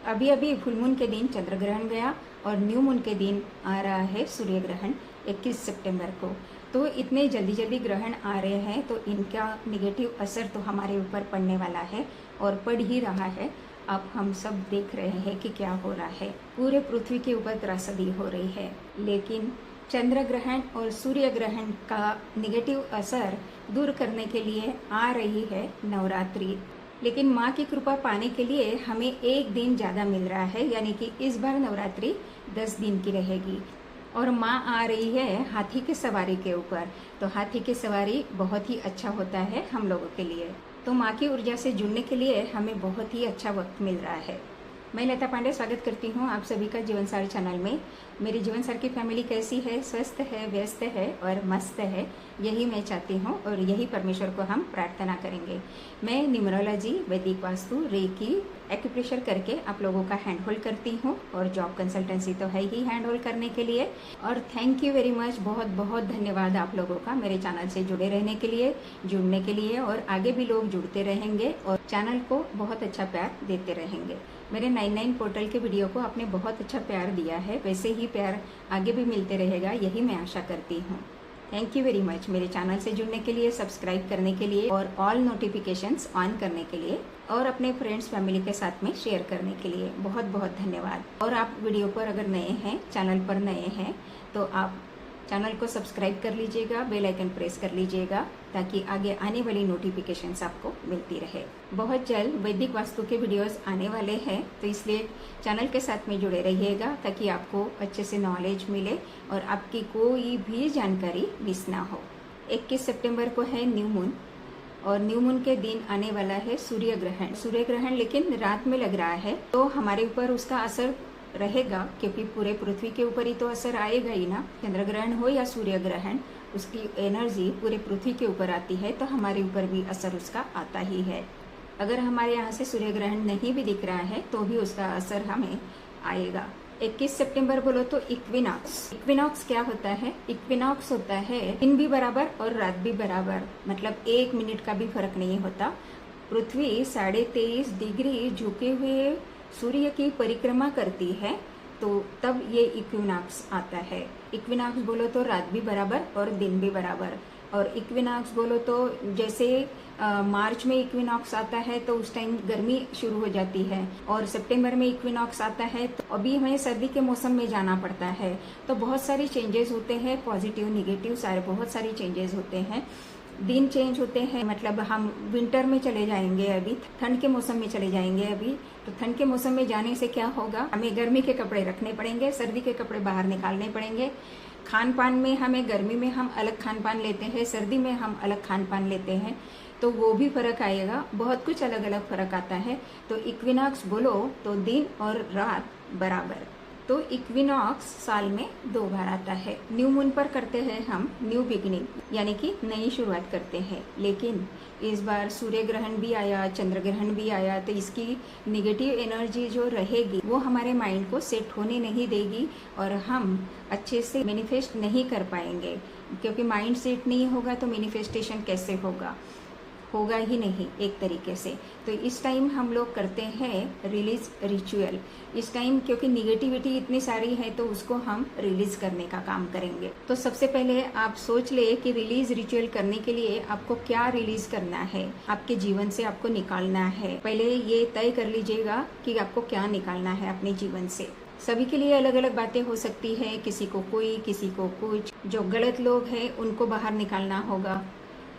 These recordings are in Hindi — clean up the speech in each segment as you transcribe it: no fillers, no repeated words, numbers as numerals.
अभी अभी फुल मून के दिन चंद्र ग्रहण गया और न्यू मून के दिन आ रहा है सूर्य ग्रहण 21 सितंबर को। तो इतने जल्दी जल्दी ग्रहण आ रहे हैं तो इनका निगेटिव असर तो हमारे ऊपर पड़ने वाला है और पड़ ही रहा है। अब हम सब देख रहे हैं कि क्या हो रहा है। पूरे पृथ्वी के ऊपर त्रासदी हो रही है, लेकिन चंद्र ग्रहण और सूर्य ग्रहण का निगेटिव असर दूर करने के लिए आ रही है नवरात्रि। लेकिन माँ की कृपा पाने के लिए हमें एक दिन ज़्यादा मिल रहा है, यानी कि इस बार नवरात्रि 10 दिन की रहेगी और माँ आ रही है हाथी की सवारी के ऊपर। तो हाथी की सवारी बहुत ही अच्छा होता है हम लोगों के लिए। तो माँ की ऊर्जा से जुड़ने के लिए हमें बहुत ही अच्छा वक्त मिल रहा है। मैं लता पांडे स्वागत करती हूँ आप सभी का जीवनसार चैनल में। मेरी जीवनसार की फैमिली कैसी है? स्वस्थ है, व्यस्त है और मस्त है, यही मैं चाहती हूँ और यही परमेश्वर को हम प्रार्थना करेंगे। मैं न्यूमरोलॉजी, वैदिक वास्तु, रेकी, एक्यूप्रेशर करके आप लोगों का हैंड होल्ड करती हूँ और जॉब कंसल्टेंसी तो है ही हैंड होल्ड करने के लिए। और थैंक यू वेरी मच, बहुत बहुत धन्यवाद आप लोगों का मेरे चैनल से जुड़े रहने के लिए, जुड़ने के लिए, और आगे भी लोग जुड़ते रहेंगे और चैनल को बहुत अच्छा प्यार देते रहेंगे। मेरे 99 पोर्टल के वीडियो को आपने बहुत अच्छा प्यार दिया है, वैसे ही प्यार आगे भी मिलते रहेगा, यही मैं आशा करती हूँ। थैंक यू वेरी मच मेरे चैनल से जुड़ने के लिए, सब्सक्राइब करने के लिए और ऑल नोटिफिकेशंस ऑन करने के लिए और अपने फ्रेंड्स फैमिली के साथ में शेयर करने के लिए बहुत बहुत धन्यवाद। और आप वीडियो पर अगर नए हैं, चैनल पर नए हैं, तो आप चैनल को सब्सक्राइब कर लीजिएगा, बेल आइकन प्रेस कर लीजिएगा ताकि आगे आने वाली नोटिफिकेशंस आपको मिलती रहे। बहुत जल्द वैदिक वास्तु के वीडियोस आने वाले हैं, तो इसलिए चैनल के साथ में जुड़े रहिएगा ताकि आपको अच्छे से नॉलेज मिले और आपकी कोई भी जानकारी मिस ना हो। 21 सितंबर को है न्यू मून और न्यू मून के दिन आने वाला है सूर्य ग्रहण। सूर्य ग्रहण लेकिन रात में लग रहा है, तो हमारे ऊपर उसका असर रहेगा क्योंकि पूरे पृथ्वी के ऊपर ही तो असर आएगा ही ना। चंद्र ग्रहण हो या सूर्य ग्रहण, उसकी एनर्जी पूरे पृथ्वी के ऊपर आती है तो हमारे ऊपर भी असर उसका आता ही है। अगर हमारे यहाँ से सूर्य ग्रहण नहीं भी दिख रहा है तो भी उसका असर हमें आएगा। 21 सितंबर बोलो तो इक्विनॉक्स। इक्विनॉक्स क्या होता है? इक्विनॉक्स होता है दिन भी बराबर और रात भी बराबर, मतलब 1 मिनट का भी फर्क नहीं होता। पृथ्वी 23.5 डिग्री झुके हुए सूर्य की परिक्रमा करती है, तो तब ये इक्विनॉक्स आता है। इक्विनॉक्स बोलो तो रात भी बराबर और दिन भी बराबर। और इक्विनॉक्स बोलो तो जैसे मार्च में इक्विनॉक्स आता है तो उस टाइम गर्मी शुरू हो जाती है, और सितंबर में इक्विनॉक्स आता है तो अभी हमें सर्दी के मौसम में जाना पड़ता है। तो बहुत सारी चेंजेस होते हैं, पॉजिटिव निगेटिव सारे बहुत सारी चेंजेस होते हैं। दिन चेंज होते हैं, मतलब हम विंटर में चले जाएंगे, अभी ठंड के मौसम में चले जाएंगे। अभी तो ठंड के मौसम में जाने से क्या होगा, हमें गर्मी के कपड़े रखने पड़ेंगे, सर्दी के कपड़े बाहर निकालने पड़ेंगे। खान पान में हमें गर्मी में हम अलग खान पान लेते हैं, सर्दी में हम अलग खान पान लेते हैं, तो वो भी फर्क आएगा। बहुत कुछ अलग अलग फर्क आता है। तो इक्विनॉक्स बोलो तो दिन और रात बराबर। तो इक्विनॉक्स साल में 2 बार आता है। न्यू मून पर करते हैं हम न्यू बिगिनिंग, यानी कि नई शुरुआत करते हैं। लेकिन इस बार सूर्य ग्रहण भी आया, चंद्र ग्रहण भी आया, तो इसकी निगेटिव एनर्जी जो रहेगी वो हमारे माइंड को सेट होने नहीं देगी और हम अच्छे से मैनिफेस्ट नहीं कर पाएंगे, क्योंकि माइंड सेट नहीं होगा तो मैनिफेस्टेशन कैसे होगा ही नहीं एक तरीके से। तो इस टाइम हम लोग करते हैं रिलीज रिचुअल। इस टाइम क्योंकि निगेटिविटी इतनी सारी है तो उसको हम रिलीज करने का काम करेंगे। तो सबसे पहले आप सोच ले कि रिलीज रिचुअल करने के लिए आपको क्या रिलीज करना है, आपके जीवन से आपको निकालना है। पहले ये तय कर लीजिएगा कि आपको क्या निकालना है अपने जीवन से। सभी के लिए अलग अलग बातें हो सकती है, किसी को कोई, किसी को कुछ। जो गलत लोग हैं उनको बाहर निकालना होगा,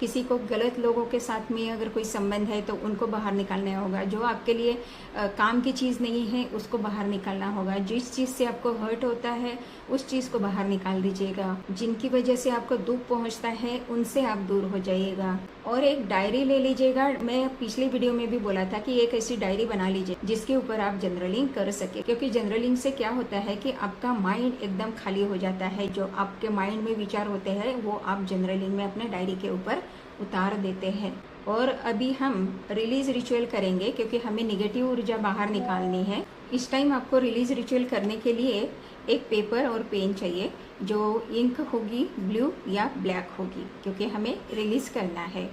किसी को गलत लोगों के साथ में अगर कोई संबंध है तो उनको बाहर निकालना होगा। जो आपके लिए काम की चीज़ नहीं है उसको बाहर निकालना होगा। जिस चीज़ से आपको हर्ट होता है उस चीज़ को बाहर निकाल दीजिएगा। जिनकी वजह से आपको दुख पहुंचता है उनसे आप दूर हो जाइएगा। और एक डायरी ले लीजिएगा। मैं पिछली वीडियो में भी बोला था कि एक ऐसी डायरी बना लीजिए जिसके ऊपर आप जनरलिंग कर सके, क्योंकि जनरलिंग से क्या होता है कि आपका माइंड एकदम खाली हो जाता है। जो आपके माइंड में विचार होते हैं वो आप जनरलिंग में अपने डायरी के ऊपर उतार देते हैं। और अभी हम रिलीज रिचुअल करेंगे क्योंकि हमें निगेटिव ऊर्जा बाहर निकालनी है। इस टाइम आपको रिलीज रिचुअल करने के लिए एक पेपर और पेन चाहिए। जो इंक होगी ब्लू या ब्लैक होगी, क्योंकि हमें रिलीज करना है।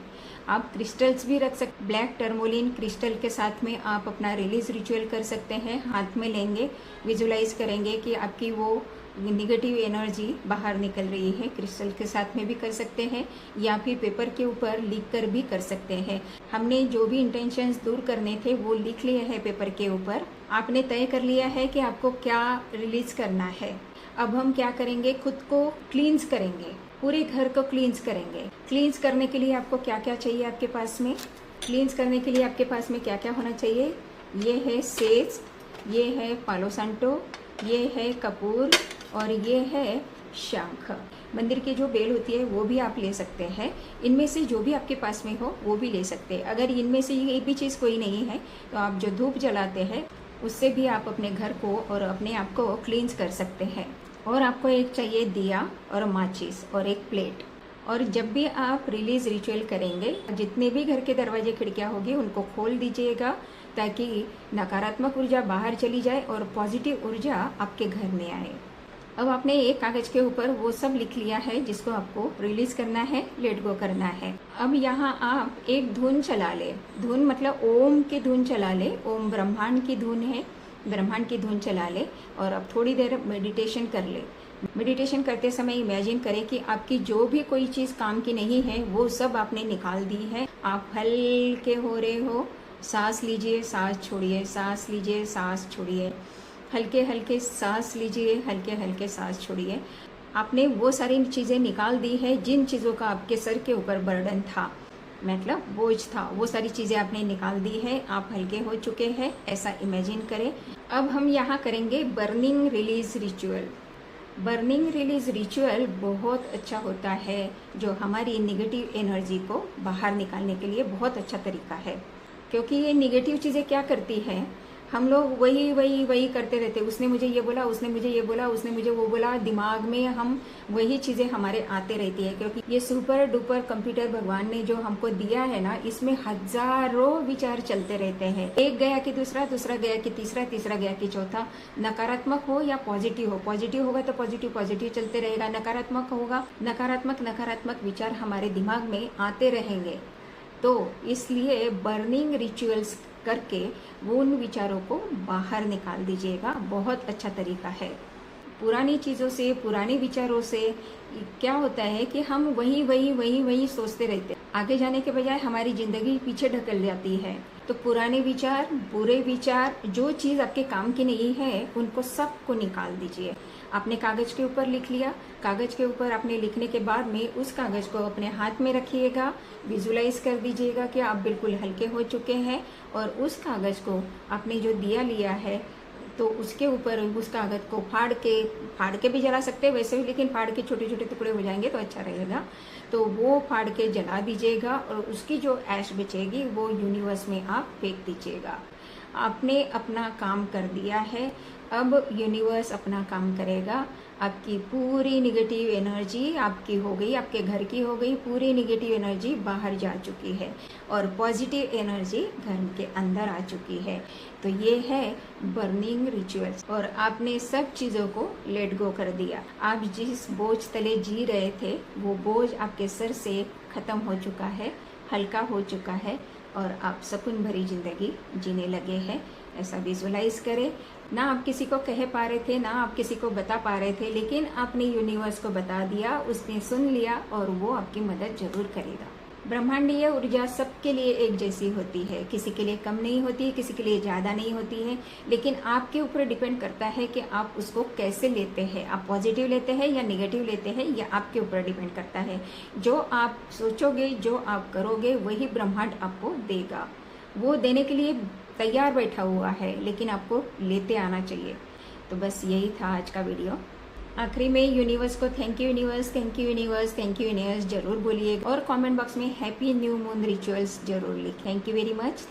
आप क्रिस्टल्स भी रख सकते, ब्लैक टर्मोलिन क्रिस्टल के साथ में आप अपना रिलीज रिचुअल कर सकते हैं। हाथ में लेंगे, विजुलाइज करेंगे कि आपकी वो निगेटिव एनर्जी बाहर निकल रही है। क्रिस्टल के साथ में भी कर सकते हैं या फिर पेपर के ऊपर लिख कर भी कर सकते हैं। हमने जो भी इंटेंशंस दूर करने थे वो लिख लिए हैं पेपर के ऊपर। आपने तय कर लिया है कि आपको क्या रिलीज करना है। अब हम क्या करेंगे, खुद को क्लींस करेंगे, पूरे घर को क्लींस करेंगे। क्लींस करने के लिए आपको क्या क्या चाहिए आपके पास में, क्लींस करने के लिए आपके पास में क्या क्या होना चाहिए। ये है सेज, ये है पालो सांटो, ये है कपूर और ये है शंख। मंदिर की जो बेल होती है वो भी आप ले सकते हैं। इनमें से जो भी आपके पास में हो वो भी ले सकते हैं। अगर इनमें से ये भी चीज़ कोई नहीं है तो आप जो धूप जलाते हैं उससे भी आप अपने घर को और अपने आप को क्लींस कर सकते हैं। और आपको एक चाहिए दिया और माचिस और एक प्लेट। और जब भी आप रिलीज रिचुअल करेंगे, जितने भी घर के दरवाजे खिड़कियाँ होगी उनको खोल दीजिएगा ताकि नकारात्मक ऊर्जा बाहर चली जाए और पॉजिटिव ऊर्जा आपके घर में आए। अब आपने एक कागज के ऊपर वो सब लिख लिया है जिसको आपको रिलीज करना है, लेट गो करना है। अब यहाँ आप एक धुन चला ले, धुन मतलब ओम की धुन चला ले। ओम ब्रह्मांड की धुन है, ब्रह्मांड की धुन चला ले और अब थोड़ी देर मेडिटेशन कर ले। मेडिटेशन करते समय इमेजिन करें कि आपकी जो भी कोई चीज़ काम की नहीं है वो सब आपने निकाल दी है। आप हल्के हो रहे हो, सांस लीजिए, सांस छोड़िए, सांस लीजिए, सांस छोड़िए, हल्के हल्के सांस लीजिए, हल्के हल्के सांस छोड़िए। आपने वो सारी चीज़ें निकाल दी है जिन चीज़ों का आपके सर के ऊपर बर्डन था, मतलब बोझ था, वो सारी चीज़ें आपने निकाल दी है। आप हल्के हो चुके हैं, ऐसा इमेजिन करें। अब हम यहाँ करेंगे burning release ritual. Burning release ritual बहुत अच्छा होता है, जो हमारी निगेटिव एनर्जी को बाहर निकालने के लिए बहुत अच्छा तरीका है। क्योंकि ये निगेटिव चीज़ें क्या करती हैं, हम लोग वही करते रहते। उसने मुझे ये बोला, उसने मुझे ये बोला, उसने मुझे वो बोला, दिमाग में हम वही चीज़ें हमारे आते रहती है। क्योंकि ये सुपर डुपर कंप्यूटर भगवान ने जो हमको दिया है ना, इसमें हजारों विचार चलते रहते हैं। एक गया कि दूसरा, दूसरा गया कि तीसरा, तीसरा गया कि चौथा। नकारात्मक हो या पॉजिटिव हो, पॉजिटिव होगा तो पॉजिटिव चलते रहेगा, नकारात्मक होगा नकारात्मक विचार हमारे दिमाग में आते रहेंगे। तो इसलिए बर्निंग रिचुअल्स करके वो उन विचारों को बाहर निकाल दीजिएगा, बहुत अच्छा तरीका है। पुरानी चीज़ों से, पुराने विचारों से क्या होता है कि हम वही सोचते रहते हैं। आगे जाने के बजाय हमारी ज़िंदगी पीछे ढकल जाती है। तो पुराने विचार, बुरे विचार, जो चीज़ आपके काम की नहीं है उनको सबको निकाल दीजिए। आपने कागज़ के ऊपर लिख लिया, कागज़ के ऊपर आपने लिखने के बाद में उस कागज़ को अपने हाथ में रखिएगा। विजुलाइज कर दीजिएगा कि आप बिल्कुल हल्के हो चुके हैं और उस कागज़ को आपने जो दिया लिया है तो उसके ऊपर उस कागज़ को फाड़ के भी जला सकते हैं वैसे भी, लेकिन फाड़ के छोटे छोटे टुकड़े हो जाएंगे तो अच्छा रहेगा। तो वो फाड़ के जला दीजिएगा और उसकी जो ऐश बचेगी वो यूनिवर्स में आप फेंक दीजिएगा। आपने अपना काम कर दिया है, अब यूनिवर्स अपना काम करेगा। आपकी पूरी निगेटिव एनर्जी आपकी हो गई, आपके घर की हो गई, पूरी निगेटिव एनर्जी बाहर जा चुकी है और पॉजिटिव एनर्जी घर के अंदर आ चुकी है। तो ये है बर्निंग रिचुअल्स और आपने सब चीज़ों को लेट गो कर दिया। आप जिस बोझ तले जी रहे थे वो बोझ आपके सर से ख़त्म हो चुका है, हल्का हो चुका है और आप सुकून भरी ज़िंदगी जीने लगे हैं। ऐसा विजुलाइज करें। ना आप किसी को कह पा रहे थे, ना आप किसी को बता पा रहे थे, लेकिन आपने यूनिवर्स को बता दिया, उसने सुन लिया और वो आपकी मदद जरूर करेगा। ब्रह्मांडीय ऊर्जा सबके लिए एक जैसी होती है, किसी के लिए कम नहीं होती है, किसी के लिए ज़्यादा नहीं होती है, लेकिन आपके ऊपर डिपेंड करता है कि आप उसको कैसे लेते हैं। आप पॉजिटिव लेते हैं या नेगेटिव लेते हैं, या आपके ऊपर डिपेंड करता है। जो आप सोचोगे, जो आप करोगे, वही ब्रह्मांड आपको देगा। वो देने के लिए तैयार बैठा हुआ है, लेकिन आपको लेते आना चाहिए। तो बस यही था आज का वीडियो। आखिरी में यूनिवर्स को thank you universe, thank you universe, thank you universe जरूर बोलिए और कमेंट बॉक्स में हैप्पी न्यू मून रिचुअल्स जरूर लिखें। Thank you very much.